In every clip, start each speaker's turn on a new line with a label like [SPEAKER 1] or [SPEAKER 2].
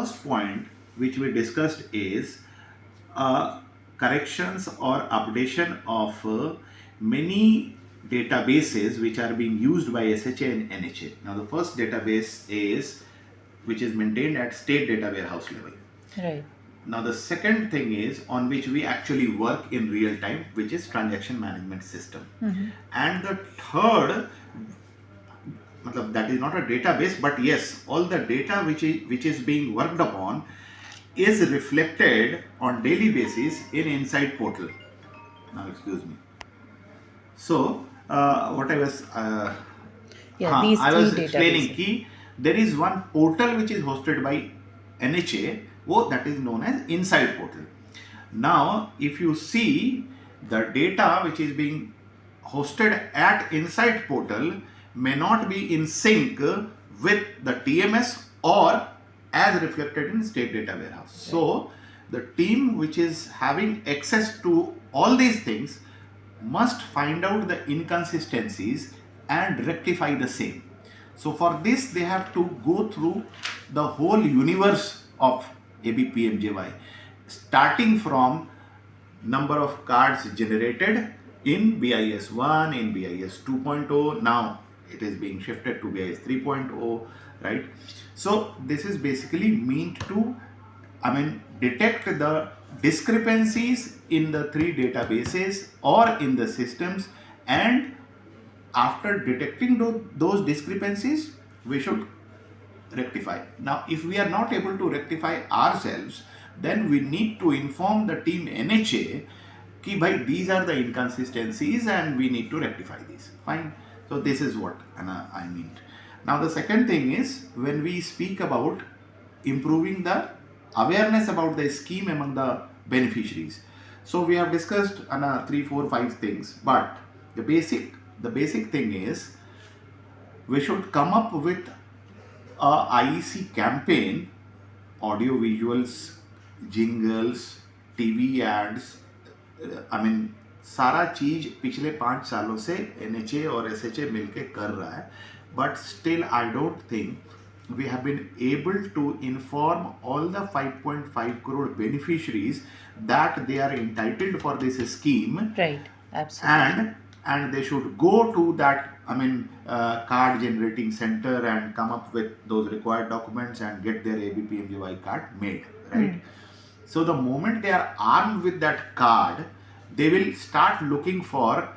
[SPEAKER 1] first point which we discussed is corrections or updation of many databases which are being used by SHA and NHA. Now, the first database is which is maintained at state data warehouse level.
[SPEAKER 2] Right.
[SPEAKER 1] Now, the second thing is on which we actually work in real time, which is transaction management system. And the third, that is not a database, but yes, all the data which is being worked upon is reflected on daily basis in Inside Portal. Now, excuse me. So, what
[SPEAKER 2] Yeah, these
[SPEAKER 1] I
[SPEAKER 2] three
[SPEAKER 1] was explaining
[SPEAKER 2] databases.
[SPEAKER 1] कि there is one portal which is hosted by NHA, that is known as Inside Portal. Now, if you see the data which is being hosted at Inside Portal may not be in sync with the TMS or as reflected in state data warehouse. So, the team which is having access to all these things must find out the inconsistencies and rectify the same. So for this, they have to go through the whole universe of ABPMJY, starting from number of cards generated in BIS 1, in BIS 2.0. Now it is being shifted to BIS 3.0, right? So this is basically meant to, detect the discrepancies in the three databases or in the systems, and after detecting those discrepancies, we should rectify. Now, if we are not able to rectify ourselves, then we need to inform the team NHA कि भाई these are the inconsistencies and we need to rectify these. Fine. So this is what I mean. Now the second thing is when we speak about improving the awareness about the scheme among the beneficiaries. So we have discussed 3, 4, 5 things, but the basic thing is we should come up with a IEC campaign, audio visuals, jingles, TV ads. सारा चीज पिछले 5 सालों से NHA और SHA मिलके कर रहा है, but still I don't think we have been able to inform all the 5.5 crore beneficiaries that they are entitled for this scheme.
[SPEAKER 2] Right, absolutely.
[SPEAKER 1] And they should go to that card generating center and come up with those required documents and get their ABPMJY card made, right? So the moment they are armed with that card, they will start looking for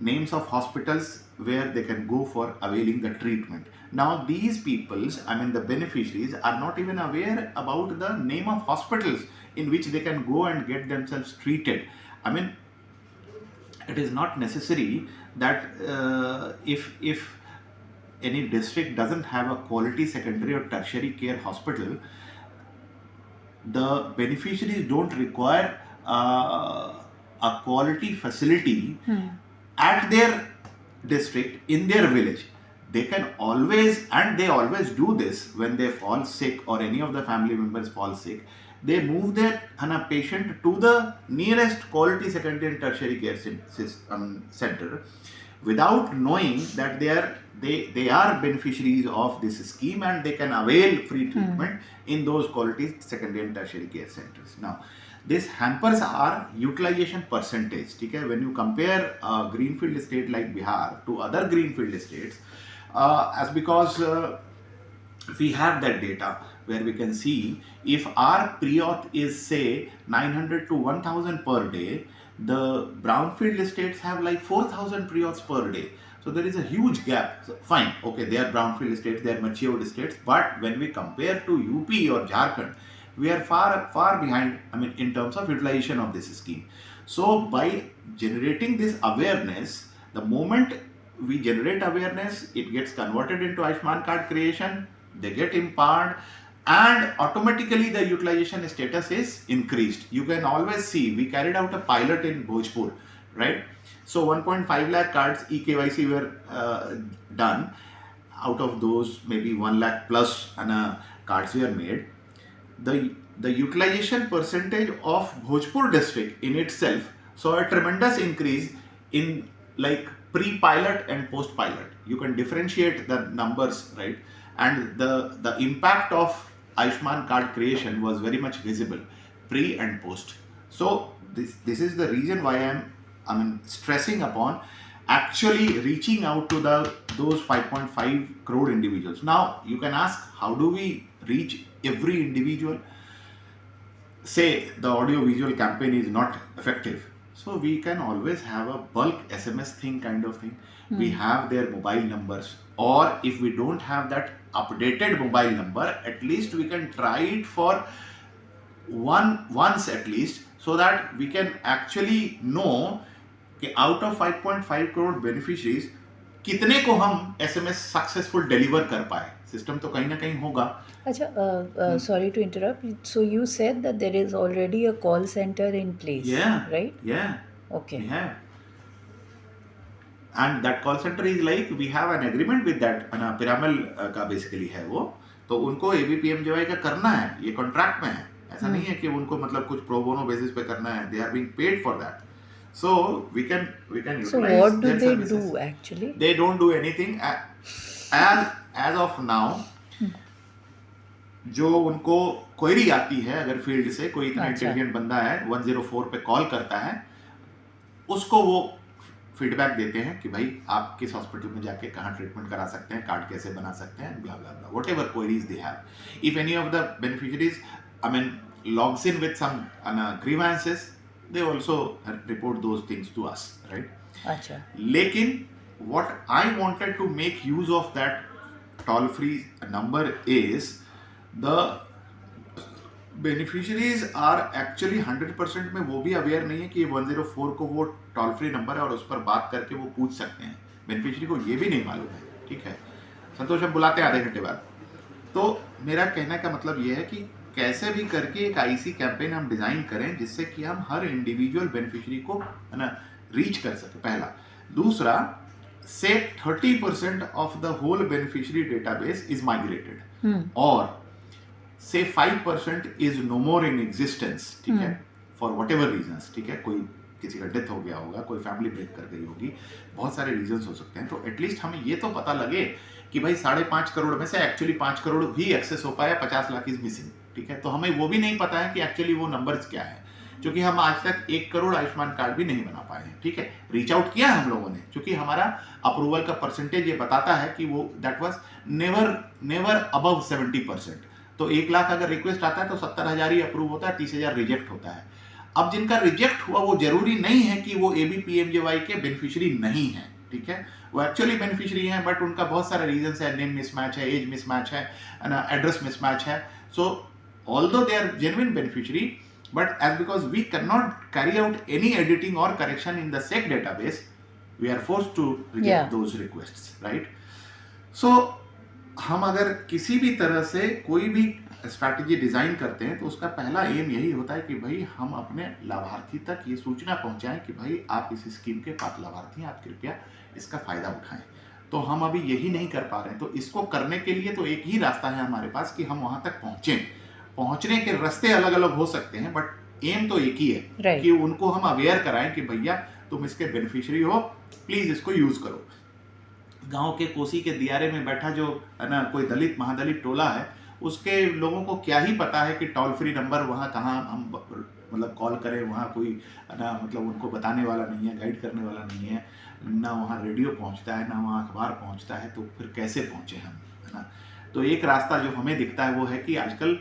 [SPEAKER 1] names of hospitals where they can go for availing the treatment. Now these peoples, the beneficiaries, are not even aware about the name of hospitals in which they can go and get themselves treated. It is not necessary that if any district doesn't have a quality secondary or tertiary care hospital, the beneficiaries don't require a quality facility at their district, in their village. They can always, and they always do this when they fall sick or any of the family members fall sick, they move their patient to the nearest quality secondary and tertiary care center without knowing that they are beneficiaries of this scheme and they can avail free treatment in those quality secondary and tertiary care centers. Now, this hampers our utilization percentage. Okay? When you compare a greenfield state like Bihar to other greenfield states, because we have that data where we can see if our pre-auth is say 900 to 1000 per day, the brownfield states have like 4000 pre-auths per day. So there is a huge gap. So fine, okay, they are brownfield states, they are matured states, but when we compare to UP or Jharkhand, we are far behind in terms of utilization of this scheme. So by generating this awareness, the moment we generate awareness, it gets converted into Ayushman card creation, they get empowered, and automatically the utilization status is increased. You can always see, we carried out a pilot in Bhojpur, right? So 1.5 lakh cards eKYC were done. Out of those, maybe 1 lakh plus cards were made. The utilization percentage of Bhojpur district in itself saw a tremendous increase in like pre-pilot and post-pilot. You can differentiate the numbers, right? And the impact of Ayushman card creation was very much visible pre and post. So this is the reason why I mean stressing upon actually reaching out to those 5.5 crore individuals. Now you can ask, how do we reach every individual? Say the audio visual campaign is not effective, so we can always have a bulk SMS thing, kind of thing. We have their mobile numbers, or if we don't have that updated mobile number, at least we can try it for once at least, so that we can actually know कि out of 5.5 crore beneficiaries कितने को हम SMS successful deliver कर पाए. System तो कहीं ना कहीं होगा.
[SPEAKER 2] Acha, sorry to interrupt. So you said that there is already a call center in place,
[SPEAKER 1] Yeah.
[SPEAKER 2] right?
[SPEAKER 1] Yeah.
[SPEAKER 2] Okay.
[SPEAKER 1] We have. And that call center is like, we have an agreement with that. Piramal का basically है वो, तो उनको ABPMJY का करना है, ये contract में है. ऐसा नहीं है कि उनको मतलब कुछ प्रो बोनो बेसिस पे करना है. They are being paid for that. So we can utilize.
[SPEAKER 2] So what do
[SPEAKER 1] their
[SPEAKER 2] they
[SPEAKER 1] services.
[SPEAKER 2] do actually?
[SPEAKER 1] They don't do anything as of now. जो उनको क्वेरी आती है, अगर फील्ड से कोई इतना इंटेलिजेंट बंदा है 104 पे कॉल करता है, उसको वो फीडबैक देते हैं कि भाई आप किस हॉस्पिटल में जाके कहाँ ट्रीटमेंट करा सकते हैं, कार्ड कैसे बना सकते हैं, blah blah blah, whatever queries they have. If any of the beneficiaries logs in with some grievances, they also report those things to us, right?
[SPEAKER 2] Acha.
[SPEAKER 1] लेकिन what I wanted to make use of that toll free number is the beneficiaries are actually 100% में वो भी aware नहीं है कि 104 को वो toll free number है और उस पर बात करके वो पूछ सकते हैं. बेनिफिशियरी को ये भी नहीं मालूम है. ठीक है, संतोष हम बुलाते हैं आधे घंटे बाद. तो मेरा कहने का मतलब ये है कि कैसे भी करके एक आईसी कैंपेन हम डिजाइन करें जिससे कि हम हर इंडिविजुअल बेनिफिशियरी को है ना रीच कर सके, पहला. दूसरा, से 30% of the whole beneficiary database is migrated, और से 5% is no more in existence. ठीक है, फॉर वट एवर रीजंस. ठीक है, कोई किसी का डेथ हो गया होगा, कोई फैमिली ब्रेक कर गई होगी, बहुत सारे रीजंस हो सकते हैं. तो एटलीस्ट हमें ये तो पता लगे कि भाई 5.5 करोड़ में से एक्चुअली 5 करोड़ ही एक्सेस हो पाया, 50 लाख इज मिसिंग. ठीक है, तो हमें वो भी नहीं पता है कि एक्चुअली वो नंबर्स क्या है, क्योंकि हम आज तक 1 करोड़ आयुष्मान कार्ड भी नहीं बना पाए हैं. ठीक है, रीच आउट किया हम लोगों ने, क्योंकि हमारा अप्रूवल का परसेंटेज ये बताता है कि वो दैट वाज नेवर अबव 70%. तो 1 लाख अगर रिक्वेस्ट आता है तो 70,000 ही अप्रूव होता है, 30,000 रिजेक्ट होता है. अब जिनका रिजेक्ट हुआ वो जरूरी नहीं है कि वो ABPMJY के बेनिफिशियरी नहीं है. ठीक है, वो एक्चुअली बेनिफिशियरी हैं, बट उनका बहुत सारे रीजंस है. नेम मिसमैच है, एज मिसमैच है, एड्रेस मिसमैच है. सो although they are genuine beneficiary, but as because we cannot carry out any editing or correction in the SEC database, we are forced to reject those requests, right? So हम अगर किसी भी तरह से कोई भी strategy design करते हैं तो उसका पहला एम यही होता है कि भाई हम अपने लाभार्थी तक ये सूचना पहुंचाएं कि भाई आप इस स्कीम के पात्र लाभार्थी हैं, आप कृपया इसका फायदा उठाएं. तो हम अभी यही नहीं कर पा रहे हैं. तो इसको करने के लिए तो एक ही रास्ता है हमारे पास कि हम वहां तक पहुंचें. पहुंचने के रास्ते अलग अलग हो सकते हैं, बट एम तो एक ही है कि उनको हम अवेयर कराएं कि भैया तुम इसके बेनिफिशियरी हो, प्लीज इसको यूज करो. गांव के कोसी के दियारे में बैठा जो है ना कोई दलित महादलित टोला है, उसके लोगों को क्या ही पता है कि टोल फ्री नंबर वहाँ कहाँ हम मतलब कॉल करें. वहाँ कोई ना मतलब उनको बताने वाला नहीं है, गाइड करने वाला नहीं है, ना वहाँ रेडियो पहुँचता है, ना वहाँ अखबार पहुँचता है. तो फिर कैसे पहुँचे हम, है ना. तो एक रास्ता जो हमें दिखता है वो है कि आजकल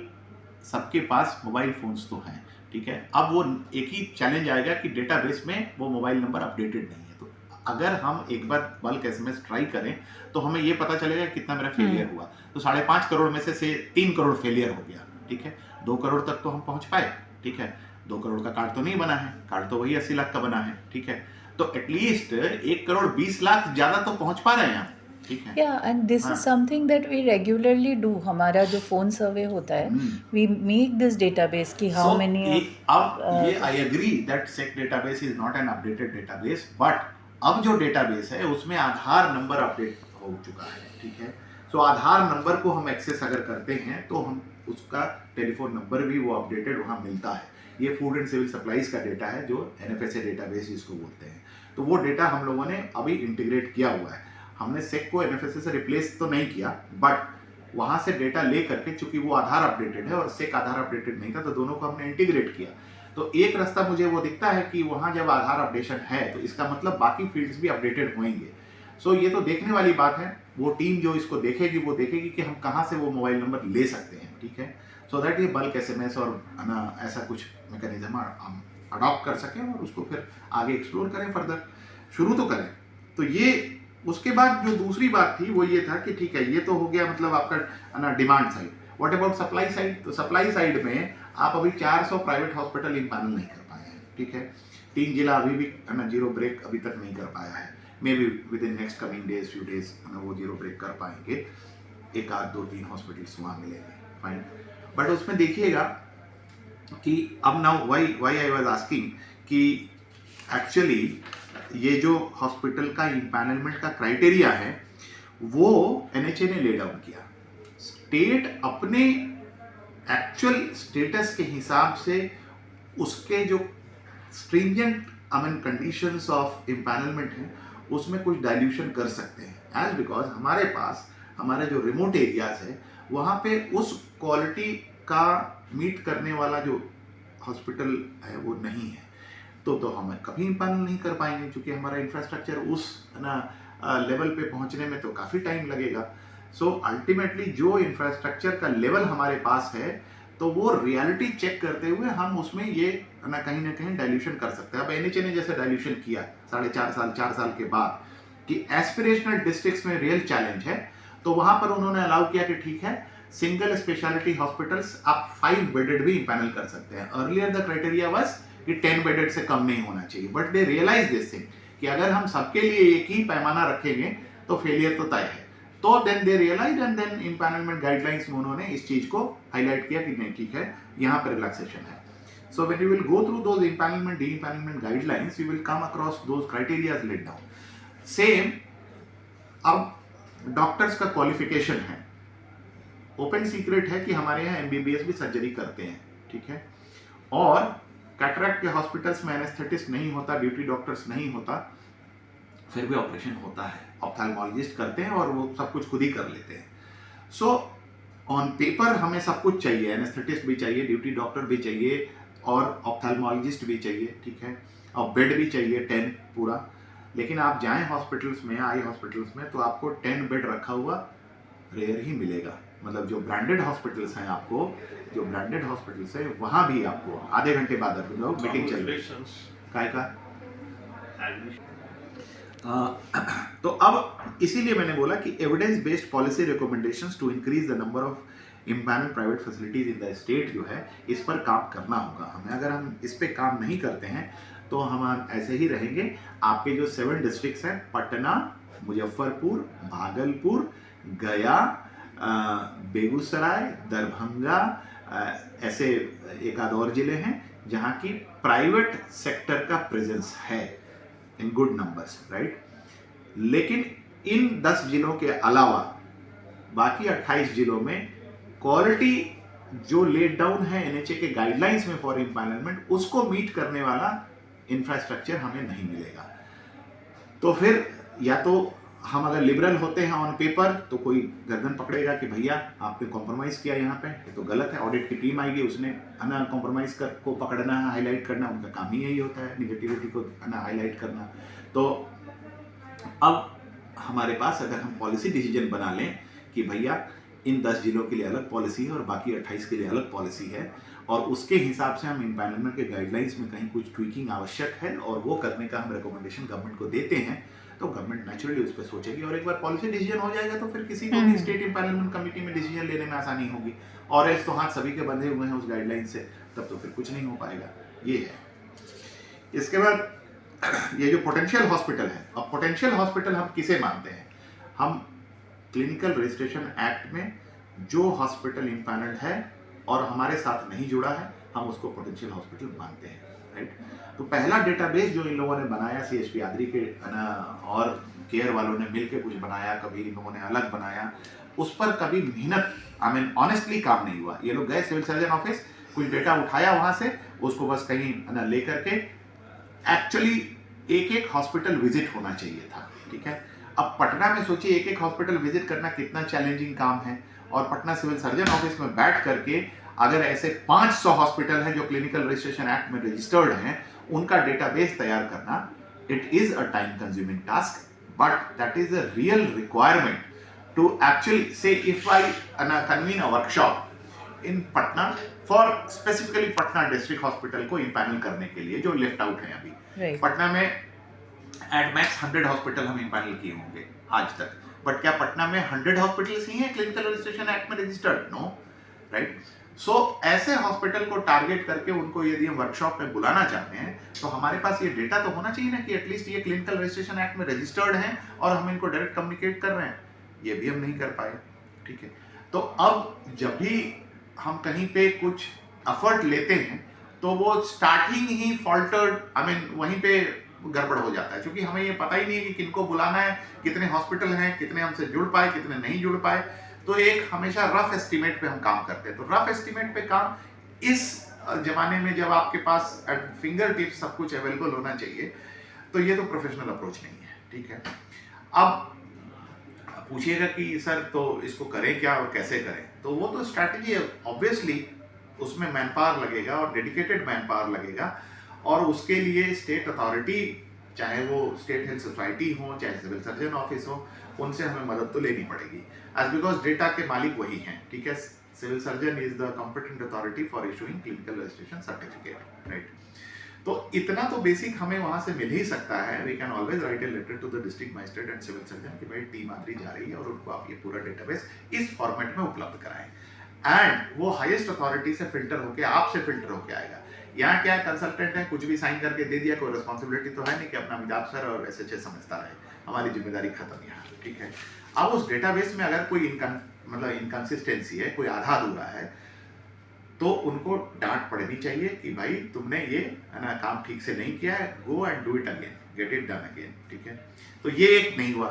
[SPEAKER 1] सबके पास मोबाइल फोन्स तो हैं. ठीक है, अब वो एक ही चैलेंज आएगा कि डेटाबेस में वो मोबाइल नंबर अपडेटेड नहीं है. तो अगर हम एक बार बल्क SMS ट्राई करें तो हमें ये पता चलेगा कितना मेरा फेलियर हुआ. तो 5.5 करोड़ में से 3 करोड़ फेलियर हो गया. ठीक है, 2 करोड़ तक तो हम पहुंच पाए. ठीक है, 2 करोड़ का कार्ड तो नहीं बना है, कार्ड तो वही 80 लाख का बना है. ठीक है, तो एटलीस्ट 1 करोड़ 20 लाख ज्यादा तो पहुंच पा रहे हैं हम. ठीक है,
[SPEAKER 2] Yeah, and this is something that we regularly do. हमारा जो फोन सर्वे होता है, we make this database कि how many
[SPEAKER 1] अब ये I agree that SEC database is not an updated database, but अब जो डेटाबेस है उसमें आधार नंबर अपडेट हो चुका है. ठीक है, तो आधार नंबर को हम एक्सेस अगर करते हैं तो हम उसका टेलीफोन नंबर भी वो अपडेटेड वहाँ मिलता है. ये फूड एंड सिविल सप्लाईज का डेटा है जो NFSA डेटाबेस जिसको बोलते हैं. तो वो डेटा हम लोगों ने अभी इंटीग्रेट किया हुआ है. हमने SEC को NFSA से रिप्लेस तो नहीं किया, बट वहाँ से डेटा ले करके, चूंकि वो आधार अपडेटेड है और सेक आधार अपडेटेड नहीं था, तो दोनों को हमने इंटीग्रेट किया। तो एक रास्ता मुझे वो दिखता है कि वहाँ जब आधार अपडेशन है तो इसका मतलब बाकी फील्ड्स भी अपडेटेड होंगे। सो ये तो देखने वाली बात है, वो टीम जो इसको देखेगी वो देखेगी कि हम कहाँ से वो मोबाइल नंबर ले सकते हैं, ठीक है, सो दैट ये बल्क SMS और ना ऐसा कुछ मैकेनिज्म हम अडॉप्ट कर सकें और उसको फिर आगे एक्सप्लोर करें, फर्दर शुरू तो करें। तो ये उसके बाद जो दूसरी बात थी वो ये था कि ठीक है, ये तो हो गया मतलब आपका ना demand side. What about supply side? तो सप्लाई साइड में आप अभी 400 प्राइवेट हॉस्पिटल इम्पैनल नहीं कर पाए हैं, ठीक है, 3 जिला अभी भी ना जीरो ब्रेक अभी तक नहीं कर पाया है। May be with in next coming days few days वो जीरो ब्रेक कर पाएंगे, एक आध 2-3 हॉस्पिटल्स वहाँ मिलेंगे, फाइन। बट उसमें देखिएगा कि अब now why I was asking कि एक्चुअली ये जो हॉस्पिटल का इम्पैनलमेंट का क्राइटेरिया है वो NHA ने ले डाउन किया। स्टेट अपने एक्चुअल स्टेटस के हिसाब से उसके जो स्ट्रिंजेंट कंडीशंस ऑफ इम्पैनलमेंट है उसमें कुछ डाइल्यूशन कर सकते हैं, एज बिकॉज हमारे पास हमारे जो रिमोट एरियाज है वहाँ पे उस क्वालिटी का मीट करने वाला जो हॉस्पिटल है वो नहीं है, तो हम कभी इम्पैनल नहीं कर पाएंगे, क्योंकि हमारा इंफ्रास्ट्रक्चर उस लेवल पे पहुंचने में तो काफ़ी टाइम लगेगा। सो अल्टीमेटली जो इंफ्रास्ट्रक्चर का लेवल हमारे पास है तो वो रियलिटी चेक करते हुए हम उसमें ये ना कहीं डाइल्यूशन कर सकते हैं। अब NHA ने जैसे डाइल्यूशन किया 4 साल के बाद कि एस्पिरेशनल डिस्ट्रिक्ट्स में रियल चैलेंज है, तो वहां पर उन्होंने अलाउ किया कि ठीक है, सिंगल स्पेशलिटी हॉस्पिटल्स आप 5 बेडेड भी इम्पैनल कर सकते हैं। अर्लियर द क्राइटेरिया वाज कि 10 बेडेड से कम नहीं होना चाहिए, but they realise this thing कि अगर हम सबके लिए एक ही पैमाना रखेंगे तो फेलियर तो तय है। तो then they realise and then empanelment guidelines में उन्होंने इस चीज को हाईलाइट किया कि नहीं ठीक है, यहाँ पर रिलैक्सेशन है। So when you will go through those empanelment, de-empanelment guidelines, you will come across those criteria laid down. Same, अब डॉक्टर्स का क्वालिफिकेशन है, ओपन सीक्रेट है कि हमारे यहाँ MBBS भी सर्जरी करते हैं, ठीक है, और कैटरैक्ट के हॉस्पिटल्स में एनेस्थेटिस्ट नहीं होता, ड्यूटी डॉक्टर्स नहीं होता, फिर भी ऑपरेशन होता है, ऑप्थेल्मोलॉजिस्ट करते हैं और वो सब कुछ खुद ही कर लेते हैं। सो ऑन पेपर हमें सब कुछ चाहिए, एनेस्थेटिस्ट भी चाहिए, ड्यूटी डॉक्टर भी चाहिए और ऑप्थेल्मोलॉजिस्ट भी चाहिए, ठीक है, और बेड भी चाहिए 10 पूरा। लेकिन आप जाएं हॉस्पिटल्स में, आई हॉस्पिटल्स में, तो आपको 10 बेड रखा हुआ रेयर ही मिलेगा। मतलब जो ब्रांडेड हॉस्पिटल्स हैं, आपको जो ब्रांडेड हॉस्पिटल्स हैं वहाँ भी आपको आधे घंटे बाद मीटिंग चल रही है काय का। तो अब इसीलिए मैंने बोला कि evidence based policy recommendations to increase the number of empanel private facilities in the state जो है, इस पर काम करना होगा हमें। अगर हम इस पे काम नहीं करते हैं तो हम ऐसे ही रहेंगे। आपके जो 7 डिस्ट्रिक्ट्स हैं, पटना, मुजफ्फरपुर, भागलपुर, गया, बेगूसराय, दरभंगा, ऐसे एक आध और जिले हैं जहाँ की प्राइवेट सेक्टर का प्रेजेंस है इन गुड नंबर्स, राइट। लेकिन इन 10 जिलों के अलावा बाकी 28 जिलों में क्वालिटी जो लेड डाउन है NHA के गाइडलाइंस में फॉर इम्पैनलमेंट, उसको मीट करने वाला इंफ्रास्ट्रक्चर हमें नहीं मिलेगा। तो फिर या तो हम अगर लिबरल होते हैं ऑन पेपर तो कोई गर्दन पकड़ेगा कि भैया आपने कॉम्प्रोमाइज किया यहाँ पे, ये तो गलत है। ऑडिट की टीम आएगी, उसने है कॉम्प्रोमाइज को पकड़ना है, हाईलाइट करना, उनका काम ही यही होता है, निगेटिविटी को हाईलाइट करना। तो अब हमारे पास अगर हम पॉलिसी डिसीजन बना लें कि भैया इन 10 जिलों के लिए अलग पॉलिसी है और बाकी 28 के लिए अलग पॉलिसी है, और उसके हिसाब से हम इम्पैनलमेंट के गाइडलाइंस में कहीं कुछ ट्वीकिंग आवश्यक है और वो करने का हम रिकमेंडेशन गवर्नमेंट को देते हैं, तो गवर्नमेंट नेचुरली उस पर सोचेगी। और एक बार पॉलिसी डिसीजन हो जाएगा तो फिर किसी को भी स्टेट इम्पैनलमेंट कमेटी में डिसीजन लेने में आसानी होगी। और एल्स तो हाथ सभी के बंधे हुए हैं उस गाइडलाइन से, तब तो फिर कुछ नहीं हो पाएगा। ये है। इसके बाद ये जो पोटेंशियल हॉस्पिटल है, अब पोटेंशियल हॉस्पिटल हम किसे मानते हैं? हम क्लिनिकल रजिस्ट्रेशन एक्ट में जो हॉस्पिटल इम्पैनल्ड है और हमारे साथ नहीं जुड़ा है, हम उसको पोटेंशियल हॉस्पिटल मानते हैं, राइट। तो पहला डेटाबेस जो इन लोगों ने बनाया, CHP आदरी के और केयर वालों ने मिलकर कुछ बनाया, कभी इन लोगों ने अलग बनाया, उस पर कभी मेहनत ऑनेस्टली काम नहीं हुआ। ये लोग गए सिविल सर्जन ऑफिस, कुछ डेटा उठाया वहां से, उसको बस कहीं ले करके, एक्चुअली एक हॉस्पिटल विजिट होना चाहिए था, ठीक है। अब पटना में सोचिए एक हॉस्पिटल विजिट करना कितना चैलेंजिंग काम है, और पटना सिविल सर्जन ऑफिस में बैठ करके अगर ऐसे 500 हॉस्पिटल हैं जो क्लिनिकल रजिस्ट्रेशन एक्ट में रजिस्टर्ड हैं, उनका डेटाबेस तैयार करना, it is a time consuming task, but that is a real requirement to actually say if I convene a workshop in Patna for specifically Patna district hospital को empanel करने के लिए जो लेफ्ट आउट है अभी।
[SPEAKER 2] Right.
[SPEAKER 1] Patna में at max 100 hospital हम empanel किए होंगे आज तक, बट क्या पटना में 100 हॉस्पिटल्स ही हैं क्लिनिकल रजिस्ट्रेशन एक्ट में रजिस्टर्ड? No, right. सो ऐसे हॉस्पिटल को टारगेट करके उनको यदि हम वर्कशॉप में बुलाना चाहते हैं तो हमारे पास ये डेटा तो होना चाहिए ना कि एटलीस्ट ये क्लिनिकल रजिस्ट्रेशन एक्ट में रजिस्टर्ड हैं और हम इनको डायरेक्ट कम्युनिकेट कर रहे हैं। ये भी हम नहीं कर पाए, ठीक है। तो अब जब भी हम कहीं पे कुछ एफर्ट लेते हैं तो वो स्टार्टिंग ही फॉल्टर्ड, वहीं पे गड़बड़ हो जाता है, क्योंकि हमें ये पता ही नहीं है कि किनको बुलाना है, कितने हॉस्पिटल हैं, कितने हमसे जुड़ पाए, कितने नहीं जुड़ पाए। तो एक हमेशा रफ एस्टिमेट पे हम काम करते हैं। तो रफ एस्टिमेट पे काम इस जमाने में जब आपके पास एट फिंगर टिप्स सब कुछ अवेलेबल होना चाहिए, तो ये तो प्रोफेशनल अप्रोच नहीं है, ठीक है। अब पूछिएगा कि सर तो इसको करें क्या और कैसे करें, तो वो तो स्ट्रैटेजी है, ऑब्वियसली उसमें मैन पावर लगेगा और डेडिकेटेड मैन पावर लगेगा, और उसके लिए स्टेट अथॉरिटी, चाहे वो स्टेट हेल्थ सोसाइटी हो, चाहे सिविल सर्जन ऑफिस हो, उनसे हमें मदद तो लेनी पड़ेगी, एज बिकॉज डेटा के मालिक वही हैं, ठीक है। Civil surgeon is the competent authority for issuing clinical registration certificate, right. तो इतना तो बेसिक हमें वहां से मिल ही सकता है। We can always write a letter to the district magistrate and civil surgeon कि भाई टीम आदरी जा रही है और उनको आप ये पूरा डेटाबेस इस फॉर्मेट में उपलब्ध कराएं, एंड वो हाईएस्ट अथॉरिटी से फिल्टर होके, आपसे फिल्टर होके आएगा। यहाँ क्या कंसल्टेंट है, कुछ भी साइन करके दे दिया, कोई रिस्पॉन्सिबिलिटी तो है नहीं कि अपना अमिताभ सर और SHA समझता रहे, हमारी जिम्मेदारी खत्म यहाँ, ठीक है। अब उस डेटाबेस में अगर कोई इनकंसिस्टेंसी है, कोई आधा अधूरा है, तो उनको डांट पड़नी चाहिए कि भाई तुमने ये काम ठीक से नहीं किया है, go and do it again, get it done again, ठीक है। तो ये एक नहीं हुआ।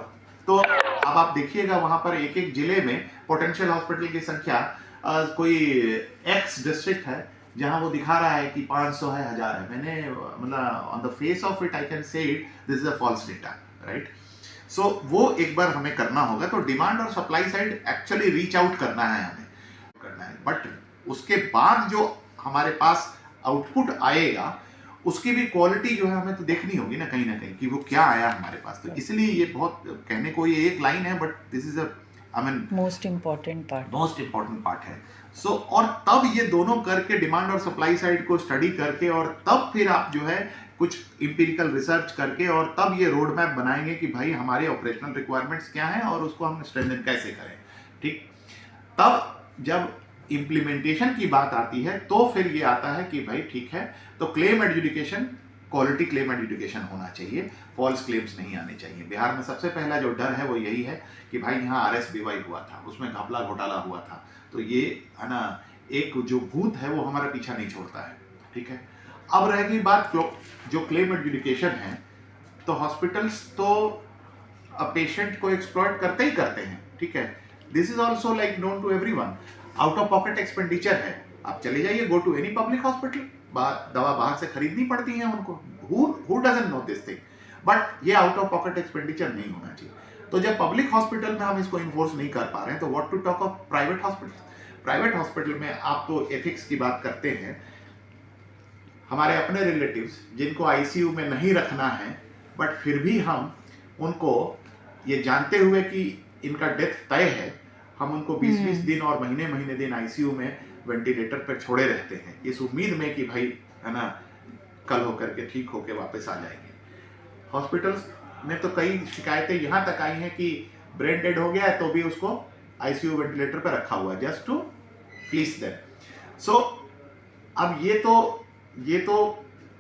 [SPEAKER 1] तो अब आप देखिएगा वहां पर एक एक जिले में पोटेंशियल हॉस्पिटल की संख्या, कोई एक्स डिस्ट्रिक्ट है जहां वो दिखा रहा है कि 500 है, 1000 है। मैंने on the face of it I can say it this is a false data, right. So वो एक बार हमें करना होगा। तो डिमांड और supply side actually reach out करना है, हमें करना है, बट उसके बाद जो हमारे पास आउटपुट आएगा उसकी भी क्वालिटी जो है हमें तो देखनी होगी ना कहीं कि वो क्या आया हमारे पास। तो इसलिए ये बहुत कहने को ये एक लाइन है, but this is
[SPEAKER 2] most important
[SPEAKER 1] part है। सो और तब ये दोनों करके, डिमांड और सप्लाई साइड को स्टडी करके, और तब फिर आप जो है कुछ इंपीरिकल रिसर्च करके, और तब ये रोड मैप बनाएंगे कि भाई हमारे ऑपरेशनल रिक्वायरमेंट्स क्या हैं और उसको हम स्ट्रेंथन कैसे करें, ठीक। तब जब इम्प्लीमेंटेशन की बात आती है तो फिर ये आता है कि भाई ठीक है, तो claim adjudication, quality claim adjudication होना चाहिए, फॉल्स क्लेम्स नहीं आने चाहिए। बिहार में सबसे पहला जो डर है वो यही है कि भाई यहाँ RSBY हुआ था, उसमें घपला घोटाला हुआ था, तो ये है ना एक जो भूत है वो हमारा पीछा नहीं छोड़ता है, ठीक है। अब रह गई बात जो क्लेम एडजुडिकेशन है, तो हॉस्पिटल्स तो पेशेंट को एक्सप्लॉइट करते ही करते हैं, ठीक है। This is also like known to everyone. Out of pocket expenditure है, आप चले जाइए, go to any public hospital, दवा बाहर से खरीदनी पड़ती है उनको, who doesn't know this thing, but ये आउट ऑफ पॉकेट एक्सपेंडिचर नहीं होना चाहिए। तो जब पब्लिक हॉस्पिटल में हम इसको इन्फोर्स नहीं कर पा रहे हैं, तो what to talk of private hospital. Private hospital में आप तो एथिक्स की बात करते हैं, हमारे अपने रिलेटिव्स जिनको ICU में नहीं रखना है, बट फिर भी हम उनको ये जानते हुए कि इनका डेथ तय है, हम उनको 20-20 दिन और महीने दिन ICU में वेंटिलेटर पर छोड़े रहते हैं, इस उम्मीद में कि भाई है ना कल होकर के ठीक होकर वापस आ जाएंगे। हॉस्पिटल्स में तो कई शिकायतें यहाँ तक आई हैं कि ब्रेन डेड हो गया है तो भी उसको ICU वेंटिलेटर पर रखा हुआ है, जस्ट टू प्लीज देम। सो अब ये तो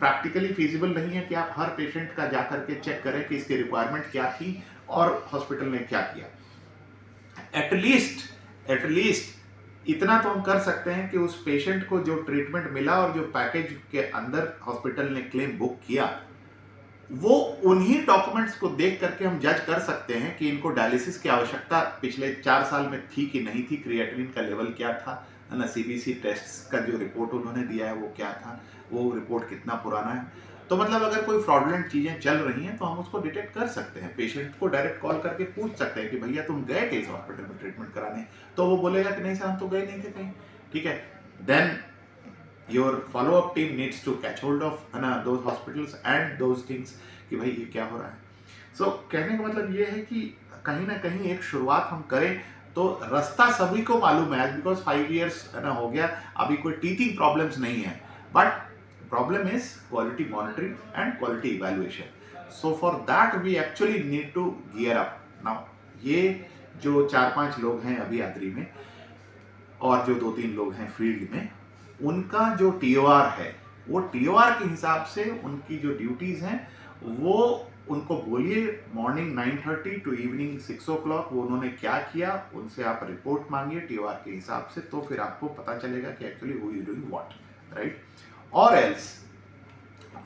[SPEAKER 1] प्रैक्टिकली फिजिबल नहीं है कि आप हर पेशेंट का जा करके चेक करें कि इसकी रिक्वायरमेंट क्या थी और हॉस्पिटल ने क्या किया। एटलीस्ट इतना तो हम कर सकते हैं कि उस पेशेंट को जो ट्रीटमेंट मिला और जो पैकेज के अंदर हॉस्पिटल ने क्लेम बुक किया, वो उन्हीं डॉक्यूमेंट्स को देख करके हम जज कर सकते हैं कि इनको डायलिसिस की आवश्यकता पिछले 4 साल में थी कि नहीं थी, क्रिएटिनिन का लेवल क्या था, है ना, CBC टेस्ट का जो रिपोर्ट उन्होंने दिया है वो क्या था, वो रिपोर्ट कितना पुराना है। तो मतलब अगर कोई फ्रॉडुलेंट चीजें चल रही हैं तो हम उसको डिटेक्ट कर सकते हैं, पेशेंट को डायरेक्ट कॉल करके पूछ सकते हैं कि भैया तुम गए थे इस हॉस्पिटल में ट्रीटमेंट कराने, तो वो बोलेगा कि नहीं सर हम तो गए नहीं थे कहीं, ठीक है। Then your follow up team needs to catch hold of है ना those hospitals and those things कि भाई ये क्या हो रहा है। सो कहने का मतलब ये है कि कहीं ना कहीं एक शुरुआत हम करें तो रास्ता सभी को मालूम है, बिकॉज 5 years है ना हो गया, अभी कोई टीचिंग प्रॉब्लम्स नहीं है, but problem is quality monitoring and quality evaluation. So for that we actually need to gear up now. ये जो 4-5 लोग हैं अभी आदरी में और जो 2-3 लोग हैं फील्ड में, उनका जो TOR है वो TOR के हिसाब से उनकी जो ड्यूटीज हैं वो उनको बोलिए मॉर्निंग 9:30 टू इवनिंग 6 o'clock वो उन्होंने क्या किया, उनसे आप रिपोर्ट मांगिए TOR के हिसाब से, तो फिर आपको पता चलेगा कि actually who is doing what, right. और एल्स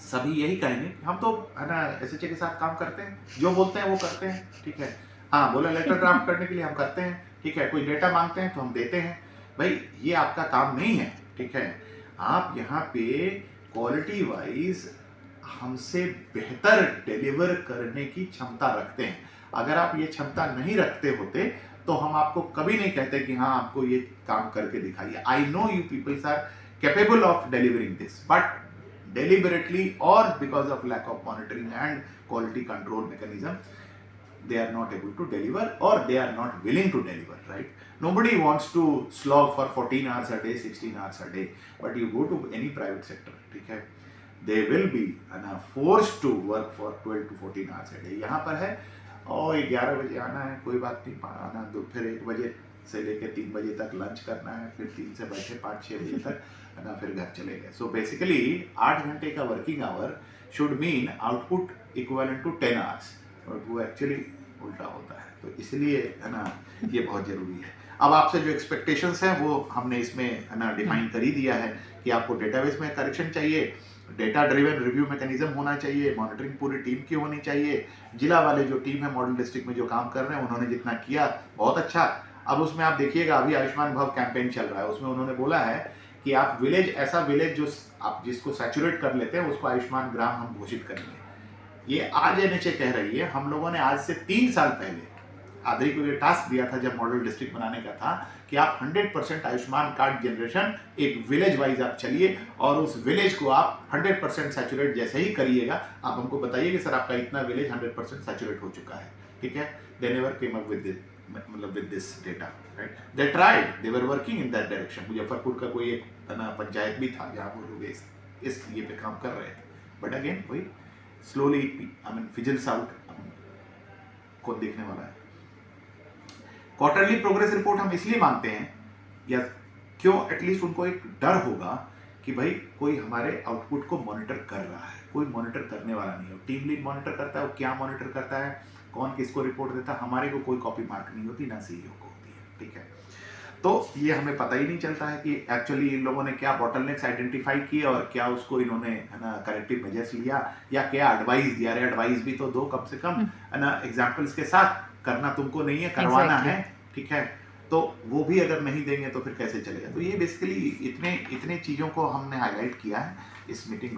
[SPEAKER 1] सभी यही कहेंगे हम तो है ना SHA के साथ काम करते हैं, जो बोलते हैं वो करते हैं, ठीक है। हाँ बोला लेटर ड्राफ्ट करने के लिए हम करते हैं, ठीक है, कोई डेटा मांगते हैं तो हम देते हैं, भाई ये आपका काम नहीं है, ठीक है। आप यहाँ पे क्वालिटी वाइज हमसे बेहतर डिलीवर करने की क्षमता रखते हैं। अगर आप ये क्षमता नहीं रखते होते तो हम आपको कभी नहीं कहते कि हाँ आपको ये काम करके दिखाइए। I know you peoples are capable of delivering this, but deliberately or because of lack of monitoring and quality control mechanism, they are not able to deliver or they are not willing to deliver, right? Nobody wants to slog for 14 hours a day, 16 hours a day, but you go to any private sector, ठीक है, they will be forced to work for 12 to 14 hours a day। यहाँ पर है और 11 बजे आना है, कोई बात नहीं, आना दो, फिर 1 बजे से लेकर 3 बजे तक लंच करना है, फिर 3 से बैठे 5-6 बजे तक है ना, फिर घर चले गए। सो बेसिकली 8 घंटे का working hour should mean output equivalent to 10 hours, और वो एक्चुअली उल्टा होता है। तो इसलिए है ना ये बहुत ज़रूरी है। अब आपसे जो एक्सपेक्टेशंस हैं वो हमने इसमें है ना डिफाइन कर ही दिया है कि आपको डेटाबेस में करेक्शन चाहिए, डेटा ड्रिवन रिव्यू मैकेनिज्म होना चाहिए, मॉनिटरिंग पूरी टीम की होनी चाहिए, जिला वाले जो टीम है मॉडल डिस्ट्रिक्ट में जो काम कर रहे हैं उन्होंने जितना किया बहुत अच्छा। अब उसमें आप देखिएगा अभी आयुष्मान भव कैंपेन चल रहा है, उसमें उन्होंने बोला है कि आप विलेज, ऐसा विलेज जो आप जिसको सैचुरेट कर लेते हैं उसको आयुष्मान ग्राम हम घोषित करेंगे। ये आज NHA कह रही है, हम लोगों ने आज से 3 साल पहले आदरी को ये टास्क दिया था जब मॉडल डिस्ट्रिक्ट बनाने का था कि आप 100% आयुष्मान कार्ड जनरेशन एक विलेज वाइज आप चलिए और उस विलेज को आप 100% सैचुरेट जैसे ही करिएगा आप हमको बताइए कि सर आपका इतना विलेज 100% सैचुरेट हो चुका है, ठीक है। They never came up with मतलब with this data, right. They tried, they were working in that direction. Muzaffarpur का कोई एक पंचायत भी था जहाँ वो लोग इस ये पे काम कर रहे थे, बट अगेन वही स्लोली आई मीन फिजल्स आउट, कौन देखने वाला है। क्वार्टरली प्रोग्रेस रिपोर्ट हम इसलिए मांगते हैं या क्यों, एटलीस्ट उनको एक डर होगा कि भाई कोई हमारे आउटपुट को मॉनिटर कर रहा है, कोई मॉनिटर करने वाला नहीं है। टीम लीड मॉनिटर करता है, वो क्या मॉनिटर करता है, कौन किसको रिपोर्ट देता है, हमारे को कोई कॉपी मार्क नहीं होती, ना CEO को होती है, ठीक है। तो ये हमें पता ही नहीं चलता है कि एक्चुअली इन लोगों ने क्या बॉटलनेक्स आइडेंटिफाई किए और क्या उसको इन्होंने है ना करेक्टिव मेजर्स लिया या क्या एडवाइस दिया। अरे एडवाइस भी तो दो कम से कम, है ना, एग्जाम्पल्स के साथ, करना तुमको नहीं है, करवाना है, ठीक है। तो वो भी अगर नहीं देंगे तो फिर कैसे चलेगा। तो ये बेसिकली इतने चीज़ों को हमने हाईलाइट किया है इस मीटिंग